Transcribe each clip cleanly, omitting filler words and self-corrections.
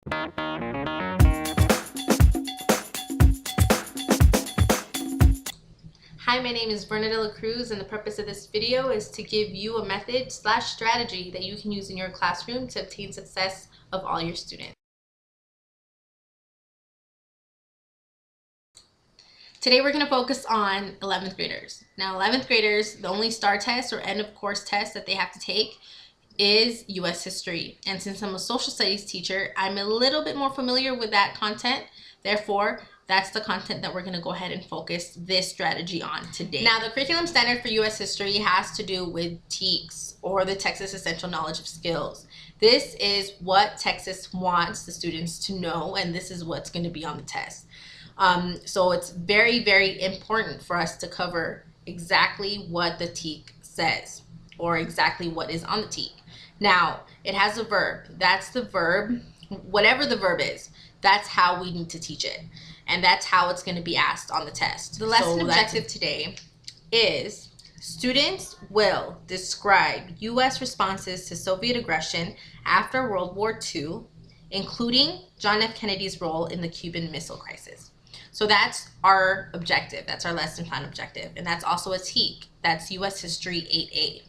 Hi, my name is Bernadette Cruz, and the purpose of this video is to give you a method/strategy that you can use in your classroom to obtain success of all your students. Today we're going to focus on 11th graders. Now 11th graders, the only STAR test or end of course test that they have to take is U.S. history. And since I'm a social studies teacher, I'm a little bit more familiar with that content. Therefore, that's the content that we're going to go ahead and focus this strategy on today. Now, the curriculum standard for U.S. history has to do with TEKS, or the Texas Essential Knowledge of Skills. This is what Texas wants the students to know, and this is what's going to be on the test. So it's very, very important for us to cover exactly what the TEK says, or exactly what is on the TEK. Now, it has a verb. That's the verb. Whatever the verb is, that's how we need to teach it. And that's how it's going to be asked on the test. The lesson objective today is students will describe U.S. responses to Soviet aggression after World War II, including John F. Kennedy's role in the Cuban Missile Crisis. So that's our objective. That's our lesson plan objective. And that's also a TEK. That's U.S. History 8A.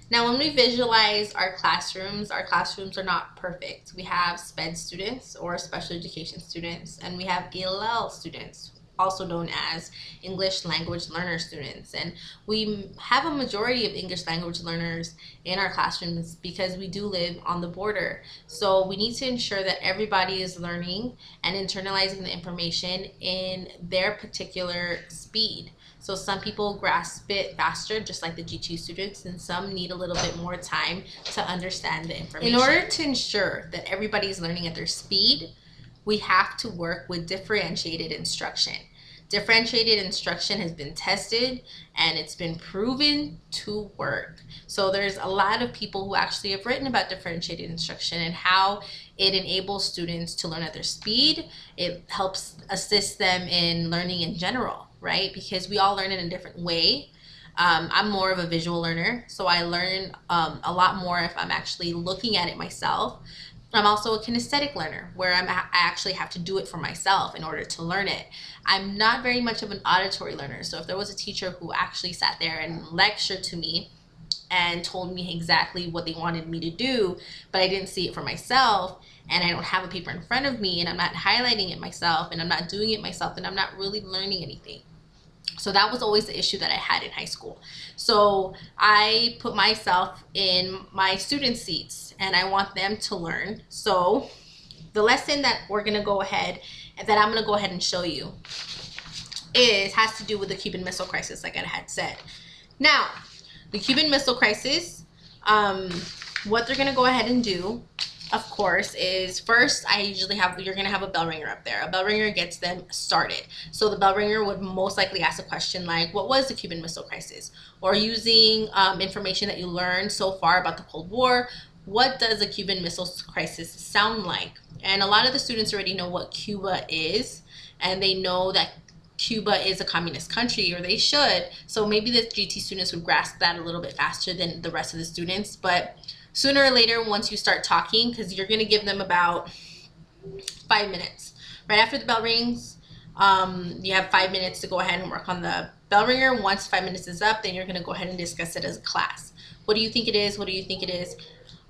Now, when we visualize our classrooms are not perfect. We have SPED students, or special education students, and we have ELL students, also known as English language learner students. And we have a majority of English language learners in our classrooms because we do live on the border. So we need to ensure that everybody is learning and internalizing the information in their particular speed. So some people grasp it faster, just like the G2 students, and some need a little bit more time to understand the information. In order to ensure that everybody's learning at their speed, we have to work with differentiated instruction. Differentiated instruction has been tested and it's been proven to work. So there's a lot of people who actually have written about differentiated instruction and how it enables students to learn at their speed. It helps assist them in learning in general, right? Because we all learn in a different way. I'm more of a visual learner, so I learn a lot more if I'm actually looking at it myself. I'm also a kinesthetic learner, where I actually have to do it for myself in order to learn it. I'm not very much of an auditory learner, so if there was a teacher who actually sat there and lectured to me and told me exactly what they wanted me to do, but I didn't see it for myself, and I don't have a paper in front of me, and I'm not highlighting it myself, and I'm not doing it myself, then I'm not really learning anything. So that was always the issue that I had in high school. So I put myself in my student seats and I want them to learn. So the lesson that we're going to go ahead and that I'm going to go ahead and show you has to do with the Cuban Missile Crisis, like I had said. Now, the Cuban Missile Crisis, what they're going to go ahead and do, of course, is first you're going to have a bell ringer up there. A bell ringer gets them started. So the bell ringer would most likely ask a question like, what was the Cuban Missile Crisis? Or using information that you learned so far about the Cold War, what does the Cuban Missile Crisis sound like? And a lot of the students already know what Cuba is, and they know that Cuba is a communist country, or they should. So maybe the GT students would grasp that a little bit faster than the rest of the students. But sooner or later, once you start talking, because you're going to give them about 5 minutes. Right after the bell rings, you have 5 minutes to go ahead and work on the bell ringer. Once 5 minutes is up, then you're going to go ahead and discuss it as a class. What do you think it is? What do you think it is?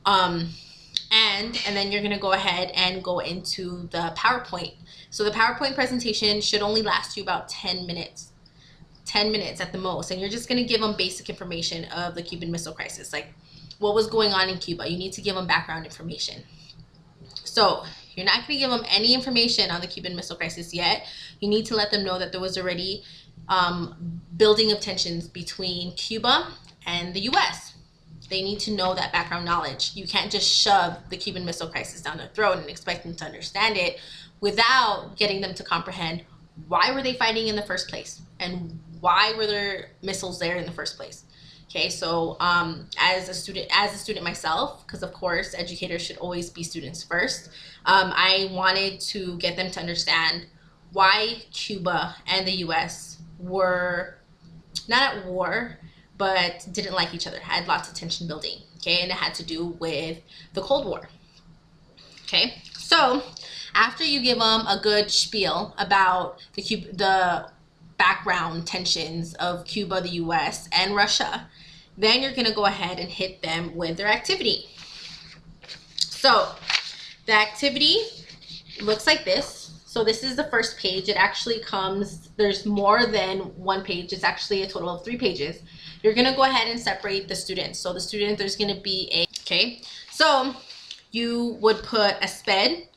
And then you're going to go ahead and go into the PowerPoint. So the PowerPoint presentation should only last you about 10 minutes. 10 minutes at the most. And you're just going to give them basic information of the Cuban Missile Crisis, like what was going on in Cuba. You need to give them background information. So you're not going to give them any information on the Cuban Missile Crisis yet. You need to let them know that there was already building of tensions between Cuba and the U.S. They need to know that background knowledge. You can't just shove the Cuban Missile Crisis down their throat and expect them to understand it without getting them to comprehend why were they fighting in the first place and why were there missiles there in the first place. Okay, so as a student myself, because of course educators should always be students first, I wanted to get them to understand why Cuba and the US were not at war, but didn't like each other, had lots of tension building, okay? And it had to do with the Cold War, okay? So after you give them a good spiel about the background tensions of Cuba, the US, and Russia, then you're gonna go ahead and hit them with their activity. So the activity looks like this. So this is the first page. It actually comes, there's more than one page. It's actually a total of 3 pages. You're gonna go ahead and separate the students. So the student, there's gonna be okay. So you would put a SPED,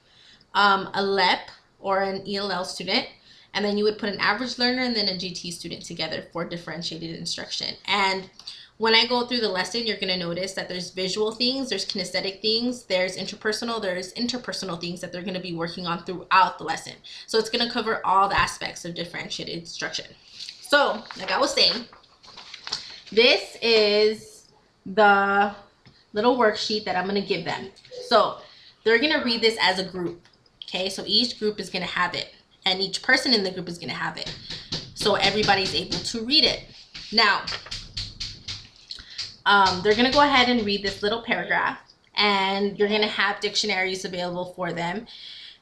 a LEP or an ELL student, and then you would put an average learner and then a GT student together for differentiated instruction. And when I go through the lesson, you're going to notice that there's visual things, there's kinesthetic things, there's interpersonal things that they're going to be working on throughout the lesson. So it's going to cover all the aspects of differentiated instruction. So, like I was saying, this is the little worksheet that I'm going to give them. So they're going to read this as a group. Okay, so each group is going to have it, and each person in the group is going to have it. So everybody's able to read it. Now, they're going to go ahead and read this little paragraph, and you're going to have dictionaries available for them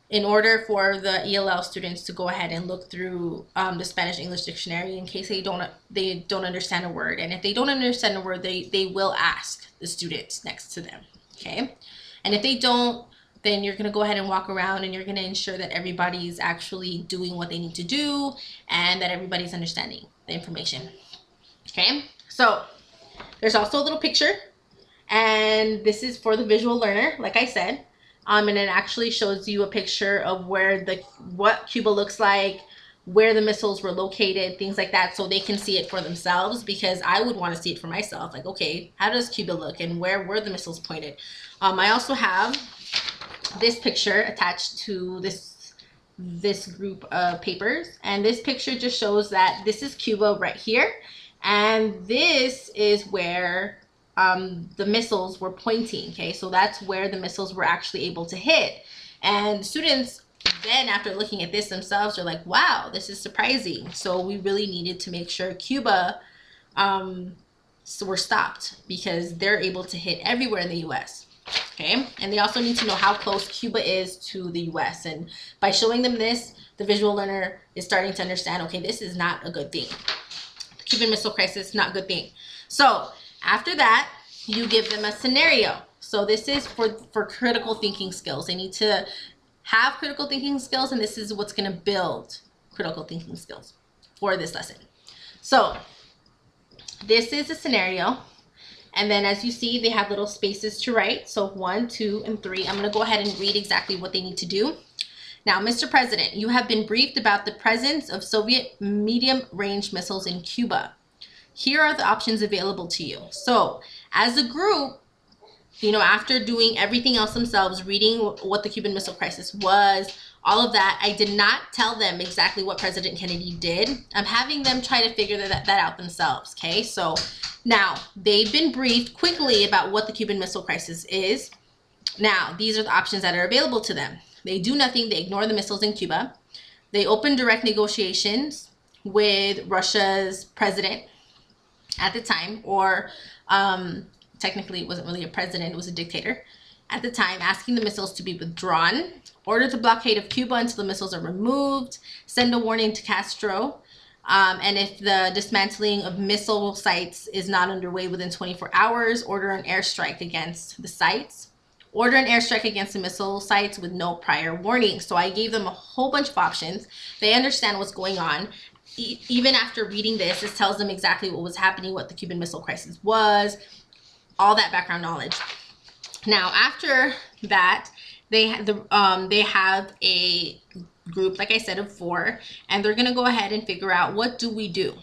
in order for the ELL students to go ahead and look through the Spanish-English dictionary in case they don't understand a word. And if they don't understand a word, they will ask the students next to them, okay? And if they don't, then you're going to go ahead and walk around and you're going to ensure that everybody's actually doing what they need to do and that everybody's understanding the information, okay? So there's also a little picture, and this is for the visual learner, like I said. And it actually shows you a picture of what Cuba looks like, where the missiles were located, things like that, so they can see it for themselves, because I would want to see it for myself. Like, okay, how does Cuba look and where were the missiles pointed? I also have this picture attached to this group of papers, and this picture just shows that this is Cuba right here, and this is where the missiles were pointing, okay? So that's where the missiles were actually able to hit. And students then, after looking at this themselves, are like, wow, this is surprising. So we really needed to make sure Cuba were stopped, because they're able to hit everywhere in the US, okay? And they also need to know how close Cuba is to the US. And by showing them this, the visual learner is starting to understand, okay, this is not a good thing. The Cuban Missile Crisis, not a good thing. So after that, you give them a scenario. So this is for critical thinking skills. They need to have critical thinking skills, and this is what's going to build critical thinking skills for this lesson. So this is a scenario, and then as you see, they have little spaces to write. So 1, 2, and 3. I'm going to go ahead and read exactly what they need to do. Now, Mr. President, you have been briefed about the presence of Soviet medium-range missiles in Cuba. Here are the options available to you. So as a group, you know, after doing everything else themselves, reading what the Cuban Missile Crisis was, all of that, I did not tell them exactly what President Kennedy did. I'm having them try to figure that out themselves, okay? So now they've been briefed quickly about what the Cuban Missile Crisis is. Now, these are the options that are available to them. They do nothing. They ignore the missiles in Cuba. They open direct negotiations with Russia's president at the time, or technically it wasn't really a president, it was a dictator at the time, asking the missiles to be withdrawn, order the blockade of Cuba until the missiles are removed, send a warning to Castro, and if the dismantling of missile sites is not underway within 24 hours, order an airstrike against the sites, order an airstrike against the missile sites with no prior warning. So I gave them a whole bunch of options. They understand what's going on. Even after reading this, this tells them exactly what was happening, what the Cuban Missile Crisis was, all that background knowledge. Now, after that, they have a group, like I said, of 4, and they're going to go ahead and figure out, what do we do?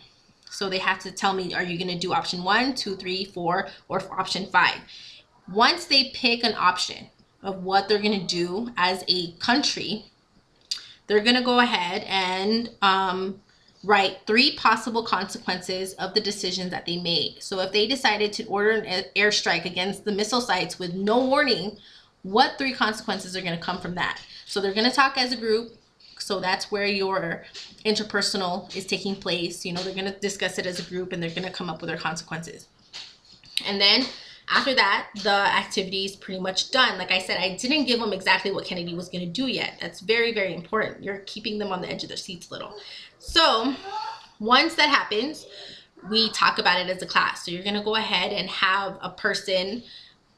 So they have to tell me, are you going to do option 1, 2, 3, 4, or option 5? Once they pick an option of what they're going to do as a country, they're going to go ahead and write 3 possible consequences of the decisions that they made. So if they decided to order an airstrike against the missile sites with no warning, what 3 consequences are going to come from that? So they're going to talk as a group, So that's where your interpersonal is taking place. You know, they're going to discuss it as a group and they're going to come up with their consequences. And then after that, the activity is pretty much done. Like I said, I didn't give them exactly what Kennedy was going to do yet. That's very, very important. You're keeping them on the edge of their seats a little. So once that happens, we talk about it as a class. So you're going to go ahead and have a person,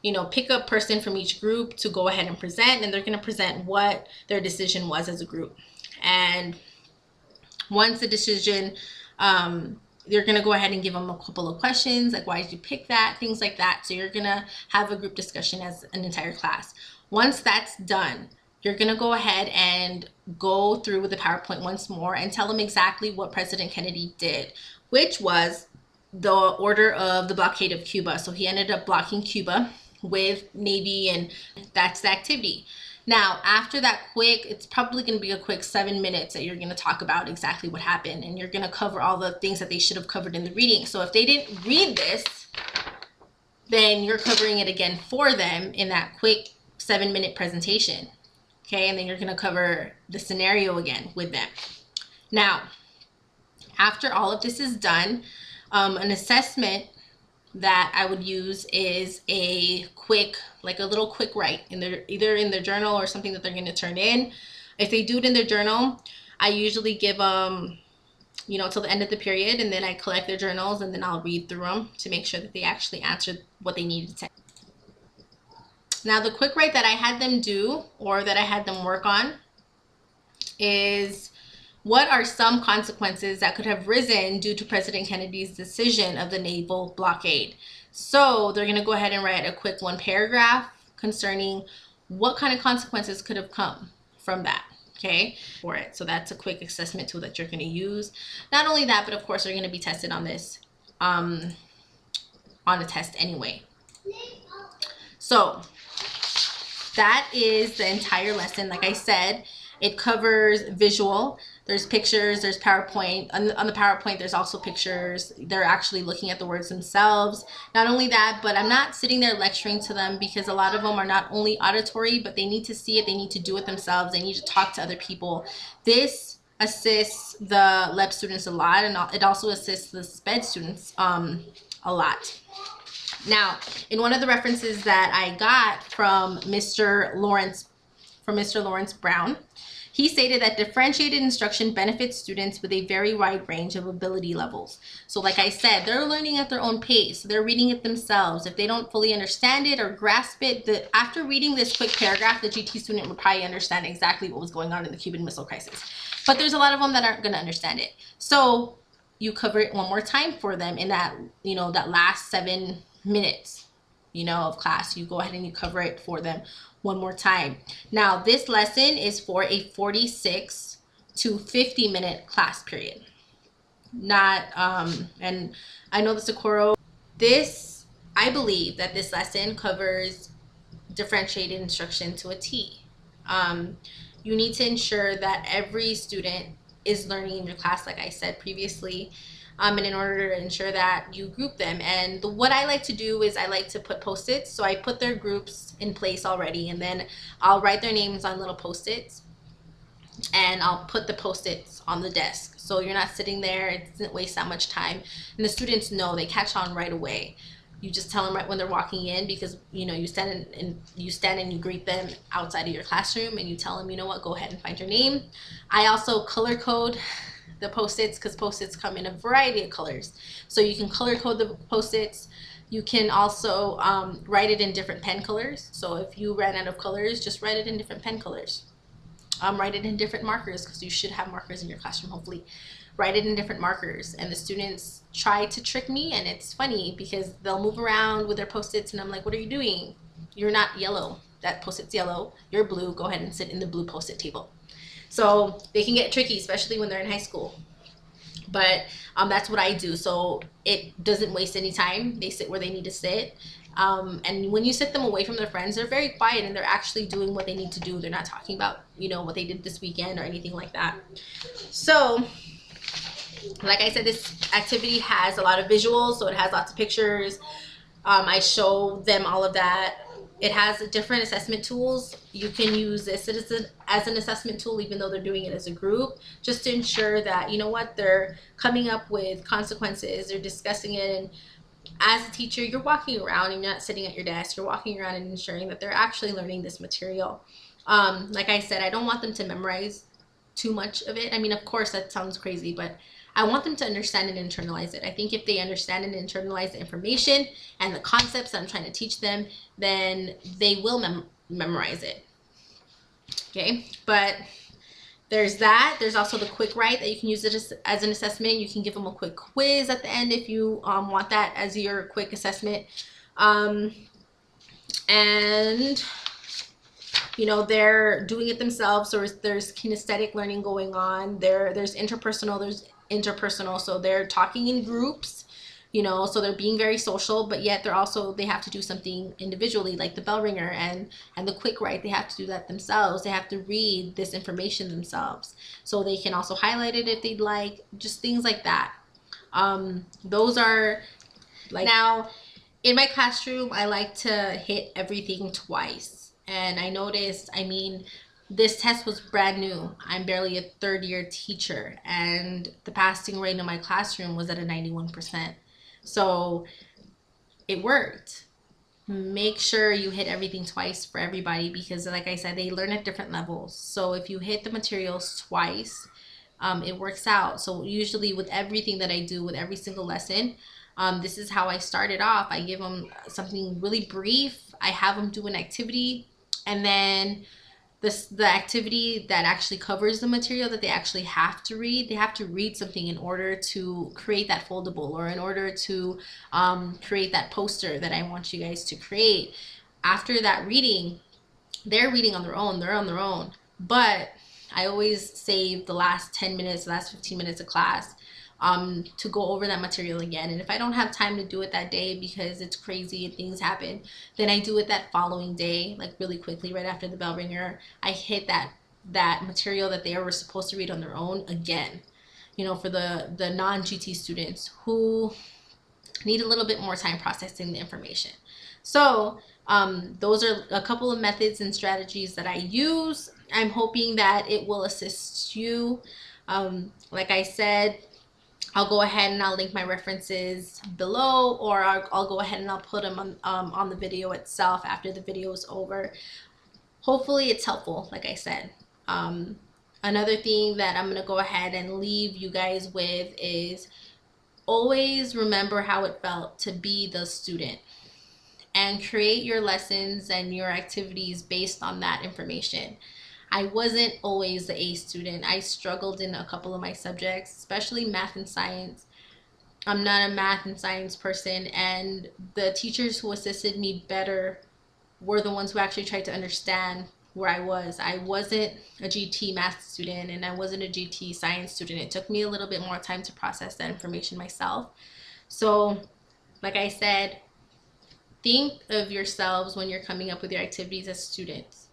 you know, pick a person from each group to go ahead and present, and they're going to present what their decision was as a group. And once the decision, you're going to go ahead and give them a couple of questions, like why did you pick that, things like that. So you're going to have a group discussion as an entire class. Once that's done, you're going to go ahead and go through with the PowerPoint once more and tell them exactly what President Kennedy did, which was the order of the blockade of Cuba. So he ended up blocking Cuba with Navy, and that's the activity. Now, after that it's probably going to be a quick 7 minutes that you're going to talk about exactly what happened, and you're going to cover all the things that they should have covered in the reading. So if they didn't read this, then you're covering it again for them in that quick 7-minute presentation. Okay, and then you're going to cover the scenario again with them. Now, after all of this is done, an assessment that I would use is a little quick write in either in their journal or something that they're going to turn in. If they do it in their journal, I usually give them, you know, till the end of the period, and then I collect their journals and then I'll read through them to make sure that they actually answered what they needed to. Now, the quick write that I had them do, or that I had them work on, is what are some consequences that could have risen due to President Kennedy's decision of the naval blockade? So they're going to go ahead and write a quick 1 paragraph concerning what kind of consequences could have come from that, okay, for it. So that's a quick assessment tool that you're going to use. Not only that, but of course, they're going to be tested on this, on a test anyway. So that is the entire lesson. Like I said, it covers visual. There's pictures, there's PowerPoint. On the PowerPoint, there's also pictures. They're actually looking at the words themselves. Not only that, but I'm not sitting there lecturing to them, because a lot of them are not only auditory, but they need to see it. They need to do it themselves. They need to talk to other people. This assists the LEP students a lot, and it also assists the SPED students a lot. Now, in one of the references that I got from Mr. Lawrence Brown, he stated that differentiated instruction benefits students with a very wide range of ability levels. So like I said, they're learning at their own pace. They're reading it themselves. If they don't fully understand it or grasp it, after reading this quick paragraph, the GT student would probably understand exactly what was going on in the Cuban Missile Crisis. But there's a lot of them that aren't going to understand it. So you cover it one more time for them in that, you know, that last 7 minutes, you know, of class. You go ahead and you cover it for them one more time. Now, this lesson is for a 46 to 50 minute class period. Not, and I know the Socorro, I believe that this lesson covers differentiated instruction to a T. You need to ensure that every student is learning in your class, like I said previously. And in order to ensure that you group them. And what I like to do is I like to put Post-its. So I put their groups in place already, and then I'll write their names on little Post-its, and I'll put the Post-its on the desk. So you're not sitting there, it doesn't waste that much time. And the students know, they catch on right away. You just tell them right when they're walking in, because, you know, you stand and you greet them outside of your classroom, and you tell them, you know what, go ahead and find your name. I also color code the Post-its, because Post-its come in a variety of colors. So you can color code the Post-its. You can also write it in different pen colors. So if you ran out of colors, just write it in different pen colors. Write it in different markers, because you should have markers in your classroom, hopefully. Write it in different markers. And the students try to trick me, and it's funny because they'll move around with their Post-its, and I'm like, what are you doing? You're not yellow. That Post-it's yellow. You're blue. Go ahead and sit in the blue Post-it table. So they can get tricky, especially when they're in high school. But that's what I do. So it doesn't waste any time. They sit where they need to sit. And when you sit them away from their friends, they're very quiet, and they're actually doing what they need to do. They're not talking about, you know, what they did this weekend or anything like that. So like I said, this activity has a lot of visuals. So it has lots of pictures. I show them all of that It has different assessment tools. You can use this as an assessment tool, even though they're doing it as a group, just to ensure that, you know what, they're coming up with consequences, they're discussing it. And as a teacher, you're walking around and you're not sitting at your desk, you're walking around and ensuring that they're actually learning this material. Like I said, I don't want them to memorize too much of it. I mean, of course, that sounds crazy, but I want them to understand and internalize it. I think if they understand and internalize the information and the concepts that I'm trying to teach them, then they will memorize it. Okay, but there's that. There's also the quick write that you can use it as an assessment. You can give them a quick quiz at the end if you want that as your quick assessment. And you know, they're doing it themselves, or there's kinesthetic learning going on. There's interpersonal, so they're talking in groups, you know, so they're being very social, but yet they have to do something individually, like the bell ringer and the quick write. They have to do that themselves. They have to read this information themselves, so they can also highlight it if they'd like, just things like that. Those are like, now in my classroom, I like to hit everything twice. And I noticed, I mean, this test was brand new. I'm barely a third-year teacher, and the passing rate in my classroom was at a 91%. So it worked. Make sure you hit everything twice for everybody, because like I said, they learn at different levels. So if you hit the materials twice, it works out. So usually with everything that I do, with every single lesson, this is how I started off. I give them something really brief. I have them do an activity, and then the activity that actually covers the material that they actually have to read. They have to read something in order to create that foldable, or in order to create that poster that I want you guys to create. After that reading, they're reading on their own. They're on their own. But I always save the last 10 minutes, the last 15 minutes of class to go over that material again. And if I don't have time to do it that day because it's crazy and things happen, then I do it that following day, like really quickly, right after the bell ringer. I hit that material that they were supposed to read on their own again, you know, for the non-GT students who need a little bit more time processing the information. So those are a couple of methods and strategies that I use. I'm hoping that it will assist you. Like I said, I'll go ahead and I'll link my references below, or I'll go ahead and I'll put them on the video itself after the video is over. Hopefully it's helpful, like I said. Another thing that I'm going to go ahead and leave you guys with is always remember how it felt to be the student, and create your lessons and your activities based on that information. I wasn't always the A student. I struggled in a couple of my subjects, especially math and science. I'm not a math and science person, and the teachers who assisted me better were the ones who actually tried to understand where I was. I wasn't a GT math student, and I wasn't a GT science student. It took me a little bit more time to process that information myself. So, like I said, think of yourselves when you're coming up with your activities as students,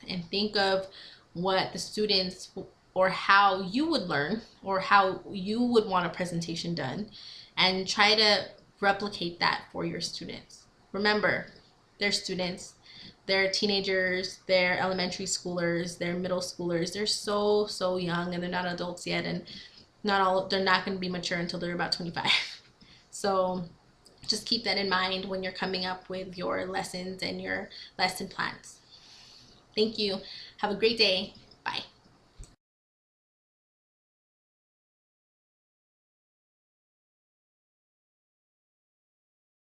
and think of what the students, or how you would learn, or how you would want a presentation done, and try to replicate that for your students. Remember, they're students, they're teenagers, they're elementary schoolers, they're middle schoolers. They're so young, and they're not adults yet, and they're not going to be mature until they're about 25. So just keep that in mind when you're coming up with your lessons and your lesson plans. Thank you. Have a great day.